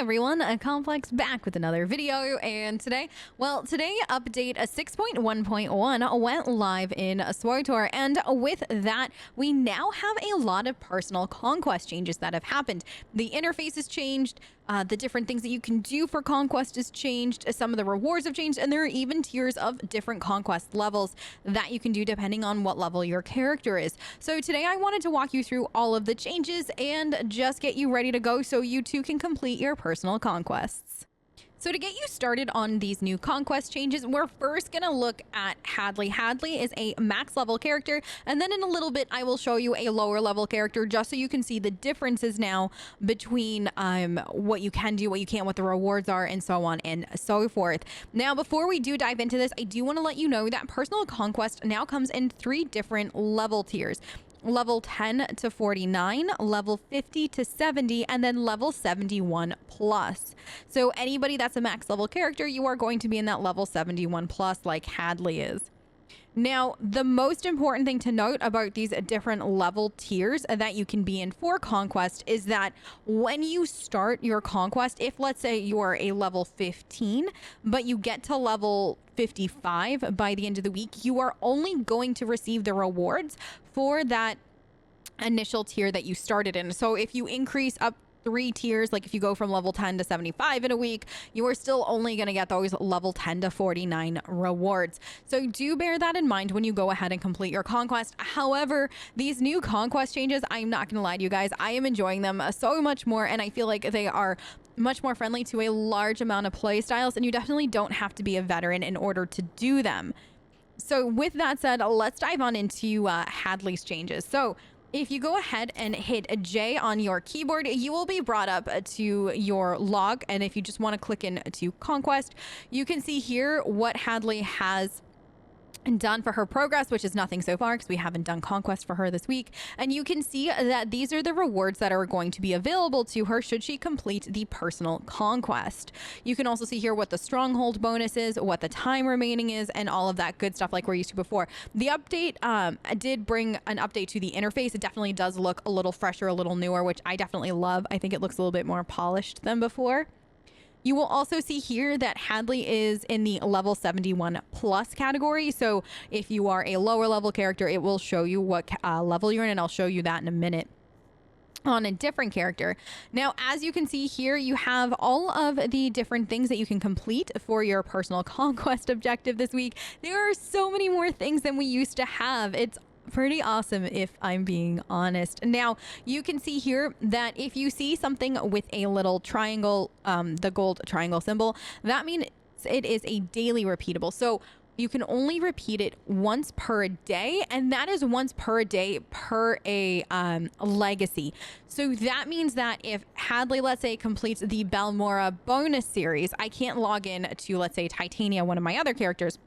everyone, Complex back with another video, and today update 6.1.1 went live in SWTOR, and with that we now have a lot of personal conquest changes that have happened. The interface has changed, the different things that you can do for conquest has changed, some of the rewards have changed, and there are even tiers of different conquest levels that you can do depending on what level your character is. So today I wanted to walk you through all of the changes and just get you ready to go so you too can complete your personal conquests. So to get you started on these new conquest changes, we're first going to look at Hadley. Hadley is a max level character, and then in a little bit I will show you a lower level character just so you can see the differences now between what you can do, what you can't, what the rewards are, and so on and so forth. Now, before we do dive into this, I do want to let you know that personal conquest now comes in 3 different level tiers. Level 10 to 49, level 50 to 70, and then level 71 plus. So anybody that's a max level character, you are going to be in that level 71 plus like Hadley is. Now, the most important thing to note about these different level tiers that you can be in for Conquest is that when you start your Conquest, if let's say you are a level 15, but you get to level 55 by the end of the week, you are only going to receive the rewards for that initial tier that you started in. So if you increase up 3 tiers, like if you go from level 10 to 75 in a week, you are still only going to get those level 10 to 49 rewards. So do bear that in mind when you go ahead and complete your conquest. However, these new conquest changes, I'm not going to lie to you guys, I am enjoying them so much more, and I feel like they are much more friendly to a large amount of play styles, and you definitely don't have to be a veteran in order to do them. So with that said, let's dive on into Hadley's changes. So if you go ahead and hit a J on your keyboard, you will be brought up to your log. And if you just want to click into Conquest, you can see here what Hadley has done for her progress, which is nothing so far because we haven't done conquest for her this week. And you can see that these are the rewards that are going to be available to her should she complete the personal conquest. You can also see here what the stronghold bonus is, what the time remaining is, and all of that good stuff like we're used to before. The update did bring an update to the interface. It definitely does look a little fresher, a little newer, which I definitely love. I think it looks a little bit more polished than before. You will also see here that Hadley is in the level 71 plus category. So if you are a lower level character, it will show you what level you're in, and I'll show you that in a minute on a different character. Now, as you can see here, you have all of the different things that you can complete for your personal conquest objective this week. There are so many more things than we used to have. It's pretty awesome if I'm being honest. Now you can see here that if you see something with a little triangle, the gold triangle symbol, that means it is a daily repeatable. So you can only repeat it once per day, and that is once per day per a legacy. So that means that if Hadley, let's say, completes the Balmora bonus series, I can't log in to, let's say, Titania, one of my other characters,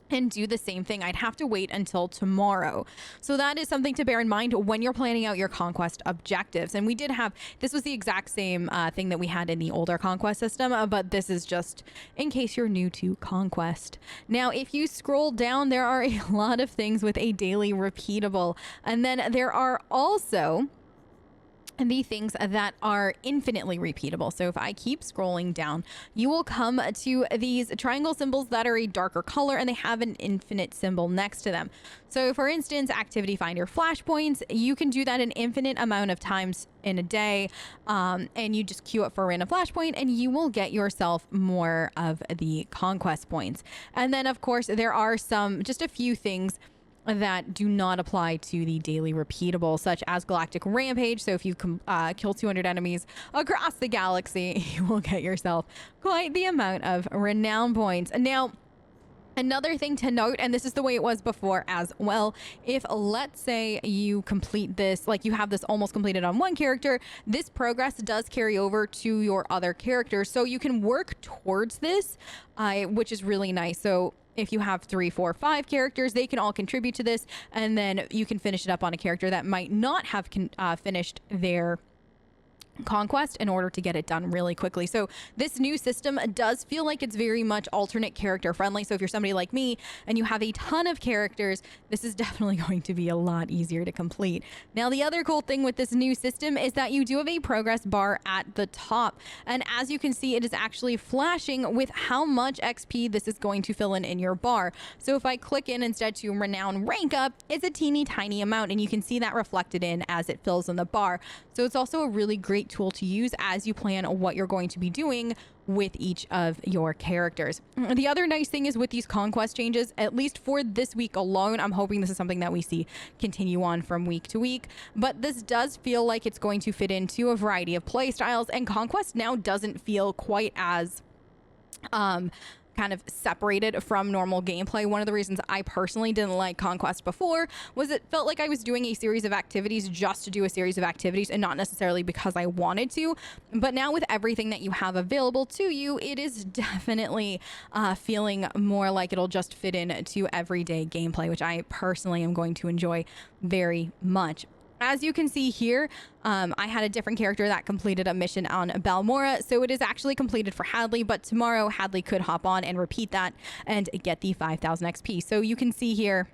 and do the same thing. I'd have to wait until tomorrow. So that is something to bear in mind when you're planning out your conquest objectives. And we did have, this was the exact same thing that we had in the older conquest system, but this is just in case you're new to conquest. Now, if you scroll down, there are a lot of things with a daily repeatable. And then there are also the things that are infinitely repeatable. So if I keep scrolling down, you will come to these triangle symbols that are a darker color, and they have an infinite symbol next to them. So for instance, activity finder flashpoints, you can do that an infinite amount of times in a day, and you just queue up for a random flashpoint and you will get yourself more of the conquest points. And then of course there are just a few things that do not apply to the daily repeatable, such as Galactic Rampage. So if you kill 200 enemies across the galaxy, you will get yourself quite the amount of renown points. Now, another thing to note, and this is the way it was before as well, if let's say you complete this, like you have this almost completed on one character, this progress does carry over to your other characters. So you can work towards this, which is really nice. So if you have 3, 4, 5 characters, they can all contribute to this, and then you can finish it up on a character that might not have finished their Conquest in order to get it done really quickly. So this new system does feel like it's very much alternate character friendly. So if you're somebody like me and you have a ton of characters, this is definitely going to be a lot easier to complete. Now, the other cool thing with this new system is that you do have a progress bar at the top. And as you can see, it is actually flashing with how much XP this is going to fill in your bar. So if I click in instead to Renown Rank Up, it's a teeny tiny amount, and you can see that reflected in as it fills in the bar. So it's also a really great tool to use as you plan what you're going to be doing with each of your characters. The other nice thing is with these conquest changes, at least for this week alone, I'm hoping this is something that we see continue on from week to week, but this does feel like it's going to fit into a variety of play styles, and conquest now doesn't feel quite as kind of separated from normal gameplay. One of the reasons I personally didn't like Conquest before was it felt like I was doing a series of activities just to do a series of activities and not necessarily because I wanted to. But now with everything that you have available to you, it is definitely feeling more like it'll just fit into everyday gameplay, which I personally am going to enjoy very much. As you can see here, I had a different character that completed a mission on Balmora, so it is actually completed for Hadley, but tomorrow Hadley could hop on and repeat that and get the 5,000 XP. So you can see here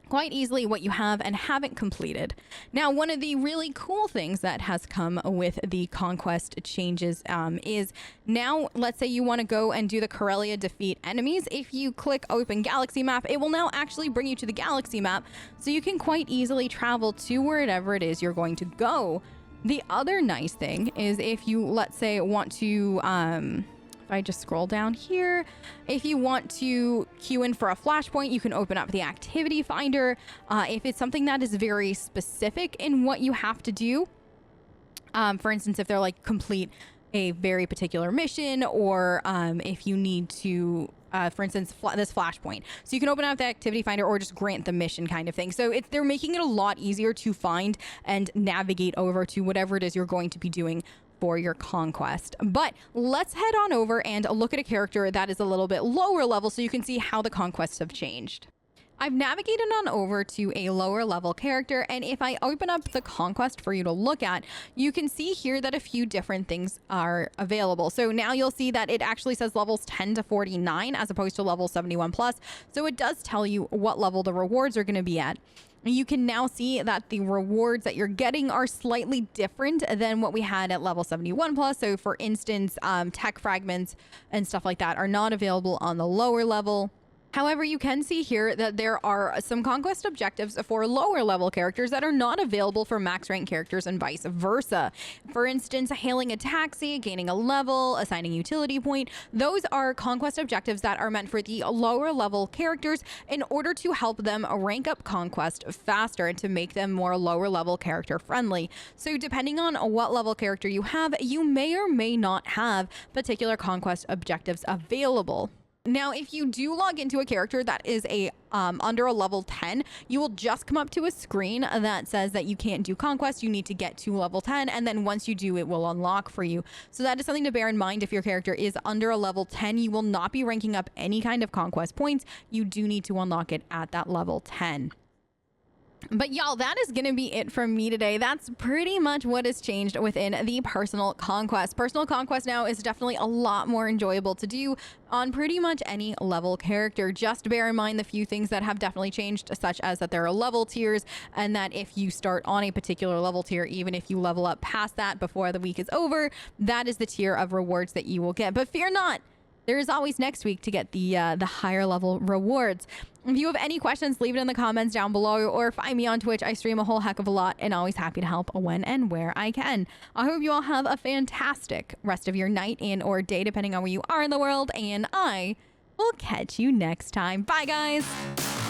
quite easily what you have and haven't completed. Now, one of the really cool things that has come with the conquest changes is now, let's say you want to go and do the Corellia defeat enemies. If you click open galaxy map, it will now actually bring you to the galaxy map, so you can quite easily travel to wherever it is you're going to go. The other nice thing is if you, let's say, want to I just scroll down here, if you want to queue in for a flashpoint, you can open up the activity finder. If it's something that is very specific in what you have to do, for instance, if they're like complete a very particular mission, or if you need to for instance, this flashpoint. So you can open up the activity finder or just grant the mission kind of thing. So they're making it a lot easier to find and navigate over to whatever it is you're going to be doing for your conquest. But let's head on over and look at a character that is a little bit lower level so you can see how the conquests have changed. I've navigated on over to a lower level character, and if I open up the conquest for you to look at, you can see here that a few different things are available. So now you'll see that it actually says levels 10 to 49 as opposed to level 71 plus. So it does tell you what level the rewards are going to be at. You can now see that the rewards that you're getting are slightly different than what we had at level 71 plus. So for instance, tech fragments and stuff like that are not available on the lower level. However, you can see here that there are some conquest objectives for lower level characters that are not available for max rank characters and vice versa. For instance, hailing a taxi, gaining a level, assigning utility point. Those are conquest objectives that are meant for the lower level characters in order to help them rank up conquest faster and to make them more lower level character friendly. So depending on what level character you have, you may or may not have particular conquest objectives available. Now, if you do log into a character that is under a level 10, you will just come up to a screen that says that you can't do conquest. You need to get to level 10, and then once you do, it will unlock for you. So that is something to bear in mind. If your character is under a level 10, you will not be ranking up any kind of conquest points. You do need to unlock it at that level 10. But y'all, that is going to be it from me today. That's pretty much what has changed within the personal conquest. Personal conquest now is definitely a lot more enjoyable to do on pretty much any level character. Just bear in mind the few things that have definitely changed, such as that there are level tiers, and that if you start on a particular level tier, even if you level up past that before the week is over, that is the tier of rewards that you will get. But fear not, there is always next week to get the higher level rewards. If you have any questions, leave it in the comments down below, or find me on Twitch. I stream a whole heck of a lot and always happy to help when and where I can. I hope you all have a fantastic rest of your night and or day, depending on where you are in the world, and I will catch you next time. Bye, guys.